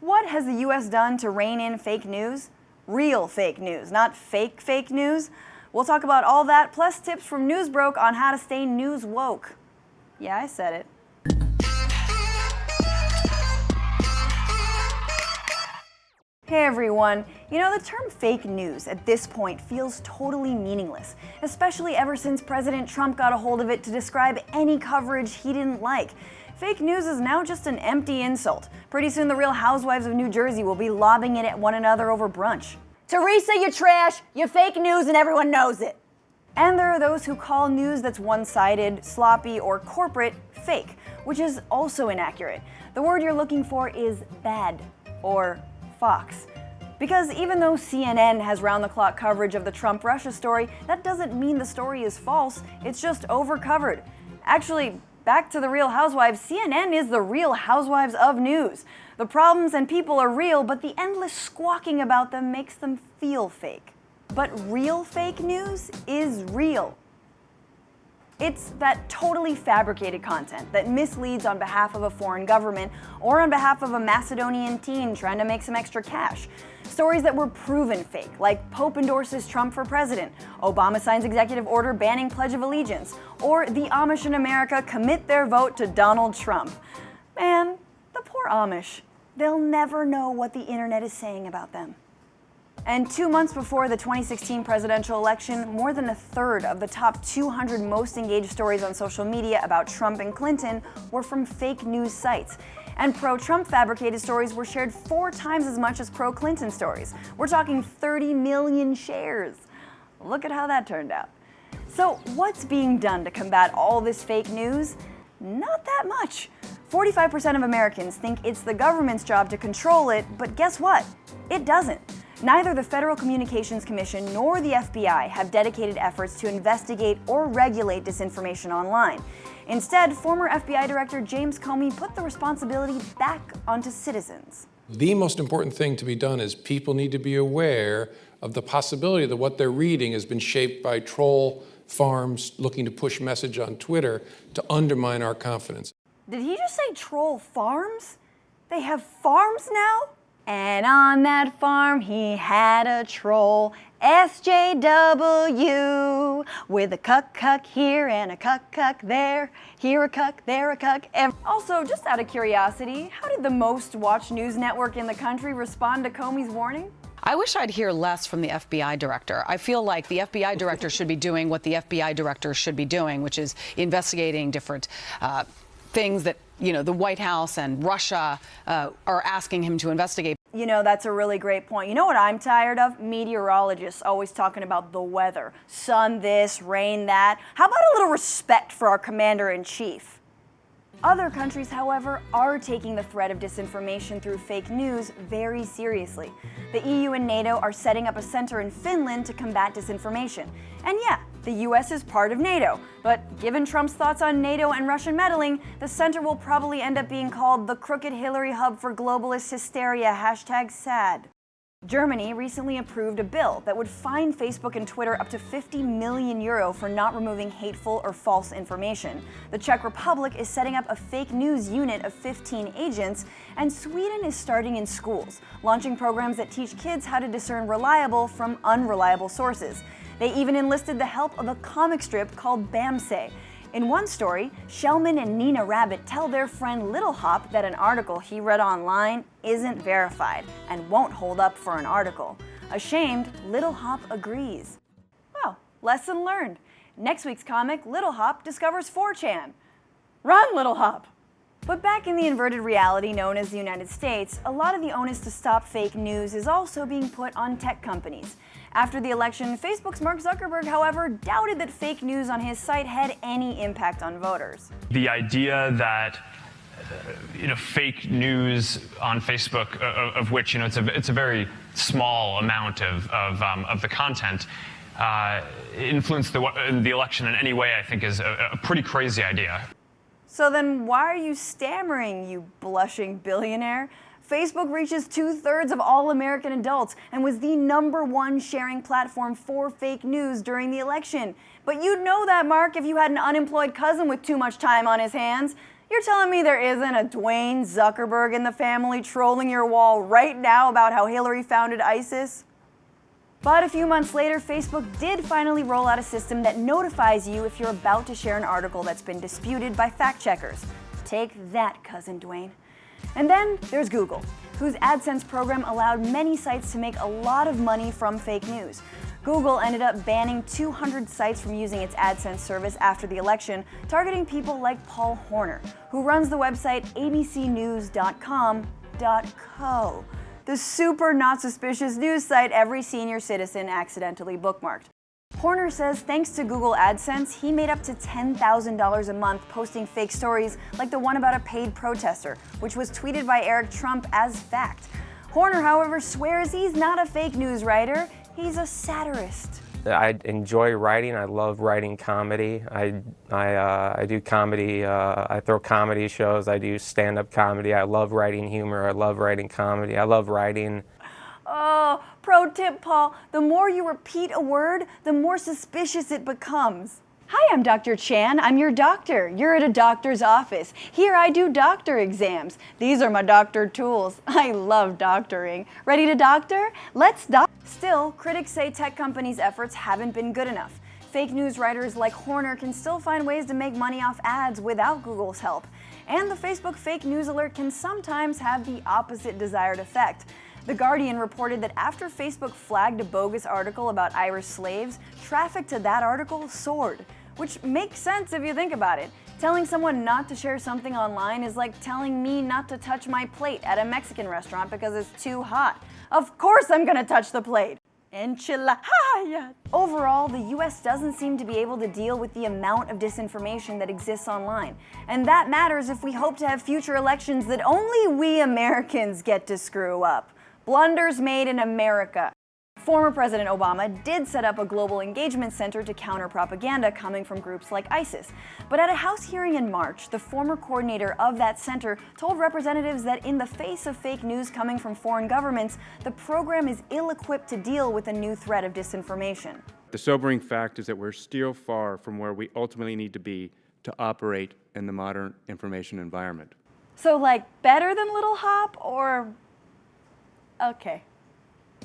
What has the U.S. done to rein in fake news? Real fake news, not fake news. We'll talk about all that, plus tips from Newsbroke on how to stay news woke. Yeah, I said it. Hey everyone, you know, the term fake news at this point feels totally meaningless, especially ever since President Trump got a hold of it to describe any coverage he didn't like. Fake news is now just an empty insult. Pretty soon the Real Housewives of New Jersey will be lobbing it at one another over brunch. Teresa, you're trash, you're fake news, and everyone knows it. And there are those who call news that's one-sided, sloppy, or corporate fake, which is also inaccurate. The word you're looking for is bad, or Fox. Because even though CNN has round-the-clock coverage of the Trump-Russia story, that doesn't mean the story is false, it's just over-covered. Actually, back to the Real Housewives, CNN is the Real Housewives of news. The problems and people are real, but the endless squawking about them makes them feel fake. But real fake news is real. It's that totally fabricated content that misleads on behalf of a foreign government or on behalf of a Macedonian teen trying to make some extra cash. Stories that were proven fake, like Pope endorses Trump for president, Obama signs executive order banning Pledge of Allegiance, or the Amish in America commit their vote to Donald Trump. Man, the poor Amish. They'll never know what the internet is saying about them. And 2 months before the 2016 presidential election, more than a third of the top 200 most engaged stories on social media about Trump and Clinton were from fake news sites. And pro-Trump fabricated stories were shared 4 times as much as pro-Clinton stories. We're talking 30 million shares. Look at how that turned out. So what's being done to combat all this fake news? Not that much. 45% of Americans think it's the government's job to control it, but guess what? It doesn't. Neither the Federal Communications Commission nor the FBI have dedicated efforts to investigate or regulate disinformation online. Instead, former FBI Director James Comey put the responsibility back onto citizens. The most important thing to be done is people need to be aware of the possibility that what they're reading has been shaped by troll farms looking to push message on Twitter to undermine our confidence. Did he just say troll farms? They have farms now? And on that farm he had a troll, SJW, with a cuck here and a cuck there, here a cuck, there a cuck. Also, just out of curiosity, how did the most watched news network in the country respond to Comey's warning? I wish I'd hear less from the FBI director. I feel like the FBI director should be doing what the FBI director should be doing, which is investigating different things that, you know, the White House and Russia are asking him to investigate. You know, that's a really great point. You know what I'm tired of? Meteorologists always talking about the weather. Sun this, rain that. How about a little respect for our commander-in-chief? Other countries, however, are taking the threat of disinformation through fake news very seriously. The EU and NATO are setting up a center in Finland to combat disinformation. And yeah, the US is part of NATO, but given Trump's thoughts on NATO and Russian meddling, the center will probably end up being called the Crooked Hillary Hub for Globalist Hysteria, #sad. Germany recently approved a bill that would fine Facebook and Twitter up to €50 million for not removing hateful or false information. The Czech Republic is setting up a fake news unit of 15 agents, and Sweden is starting in schools, launching programs that teach kids how to discern reliable from unreliable sources. They even enlisted the help of a comic strip called Bamse. In one story, Shellman and Nina Rabbit tell their friend Little Hop that an article he read online isn't verified and won't hold up for an article. Ashamed, Little Hop agrees. Well, lesson learned. Next week's comic, Little Hop discovers 4chan. Run, Little Hop! But back in the inverted reality known as the United States, a lot of the onus to stop fake news is also being put on tech companies. After the election, Facebook's Mark Zuckerberg, however, doubted that fake news on his site had any impact on voters. The idea that fake news on Facebook, of which it's a very small amount of the content, influenced the election in any way, I think, is a pretty crazy idea. So then why are you stammering, you blushing billionaire? Facebook reaches 2/3 of all American adults and was the #1 sharing platform for fake news during the election. But you'd know that, Mark, if you had an unemployed cousin with too much time on his hands. You're telling me there isn't a Dwayne Zuckerberg in the family trolling your wall right now about how Hillary founded ISIS? But a few months later, Facebook did finally roll out a system that notifies you if you're about to share an article that's been disputed by fact checkers. Take that, cousin Dwayne. And then there's Google, whose AdSense program allowed many sites to make a lot of money from fake news. Google ended up banning 200 sites from using its AdSense service after the election, targeting people like Paul Horner, who runs the website abcnews.com.co, the super not suspicious news site every senior citizen accidentally bookmarked. Horner says thanks to Google AdSense, he made up to $10,000 a month posting fake stories like the one about a paid protester, which was tweeted by Eric Trump as fact. Horner, however, swears he's not a fake news writer, he's a satirist. I enjoy writing. I love writing comedy. I do comedy. I throw comedy shows. I do stand-up comedy. I love writing humor. I love writing comedy. I love writing. Oh, pro tip, Paul. The more you repeat a word, the more suspicious it becomes. Hi, I'm Dr. Chan. I'm your doctor. You're at a doctor's office. Here I do doctor exams. These are my doctor tools. I love doctoring. Ready to doctor? Let's doc. Still, critics say tech companies' efforts haven't been good enough. Fake news writers like Horner can still find ways to make money off ads without Google's help. And the Facebook fake news alert can sometimes have the opposite desired effect. The Guardian reported that after Facebook flagged a bogus article about Irish slaves, traffic to that article soared. Which makes sense if you think about it. Telling someone not to share something online is like telling me not to touch my plate at a Mexican restaurant because it's too hot. Of course I'm gonna touch the plate. Enchilada. Overall, the US doesn't seem to be able to deal with the amount of disinformation that exists online. And that matters if we hope to have future elections that only we Americans get to screw up. Blunders made in America. Former President Obama did set up a global engagement center to counter propaganda coming from groups like ISIS. But at a House hearing in March, the former coordinator of that center told representatives that in the face of fake news coming from foreign governments, the program is ill-equipped to deal with a new threat of disinformation. The sobering fact is that we're still far from where we ultimately need to be to operate in the modern information environment. So like better than Little Hop or... Okay.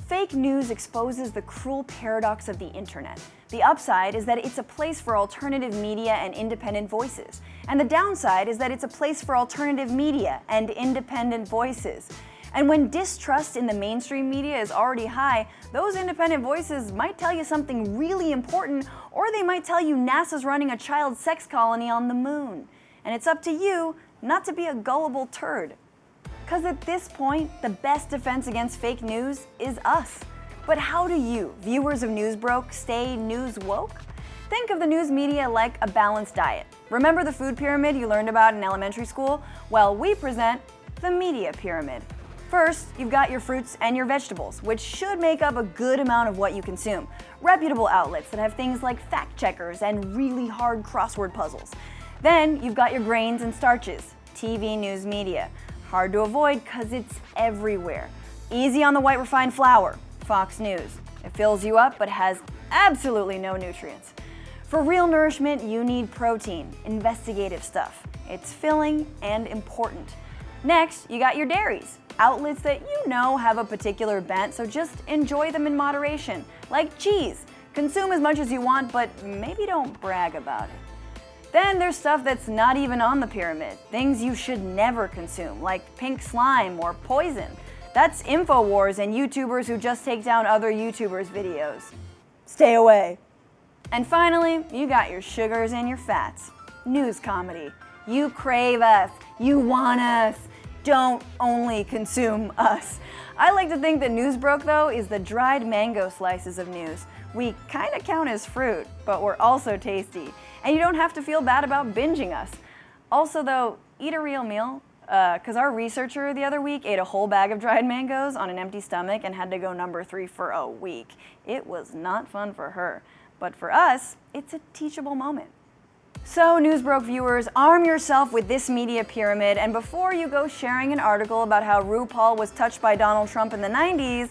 Fake news exposes the cruel paradox of the internet. The upside is that it's a place for alternative media and independent voices. And the downside is that it's a place for alternative media and independent voices. And when distrust in the mainstream media is already high, those independent voices might tell you something really important, or they might tell you NASA's running a child sex colony on the moon. And it's up to you not to be a gullible turd. Because at this point, the best defense against fake news is us. But how do you, viewers of Newsbroke, stay news woke? Think of the news media like a balanced diet. Remember the food pyramid you learned about in elementary school? Well, we present the media pyramid. First, you've got your fruits and your vegetables, which should make up a good amount of what you consume. Reputable outlets that have things like fact checkers and really hard crossword puzzles. Then you've got your grains and starches, TV news media. Hard to avoid because it's everywhere. Easy on the white refined flour, Fox News. It fills you up but has absolutely no nutrients. For real nourishment, you need protein, investigative stuff. It's filling and important. Next, you got your dairies, outlets that you know have a particular bent, so just enjoy them in moderation. Like cheese. Consume as much as you want, but maybe don't brag about it. Then there's stuff that's not even on the pyramid, things you should never consume, like pink slime or poison. That's InfoWars and YouTubers who just take down other YouTubers' videos. Stay away. And finally, you got your sugars and your fats. News comedy. You crave us. You want us. Don't only consume us. I like to think that Newsbroke, though, is the dried mango slices of news. We kind of count as fruit, but we're also tasty. And you don't have to feel bad about binging us. Also, though, eat a real meal. Because our researcher the other week ate a whole bag of dried mangoes on an empty stomach and had to go number 3 for a week. It was not fun for her. But for us, it's a teachable moment. So, Newsbroke viewers, arm yourself with this media pyramid, and before you go sharing an article about how RuPaul was touched by Donald Trump in the 90s,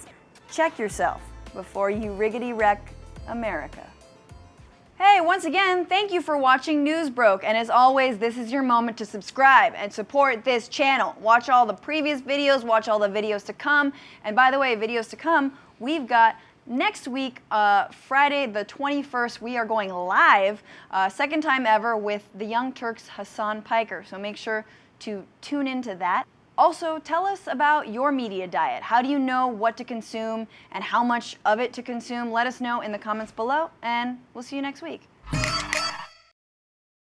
check yourself before you riggedy-wreck America. Hey, once again, thank you for watching Newsbroke, and as always, this is your moment to subscribe and support this channel. Watch all the previous videos, watch all the videos to come, and by the way, videos to come, we've got next week, Friday the 21st, we are going live, second time ever, with the Young Turks' Hassan Piker, so make sure to tune into that. Also, tell us about your media diet. How do you know what to consume and how much of it to consume? Let us know in the comments below, and we'll see you next week.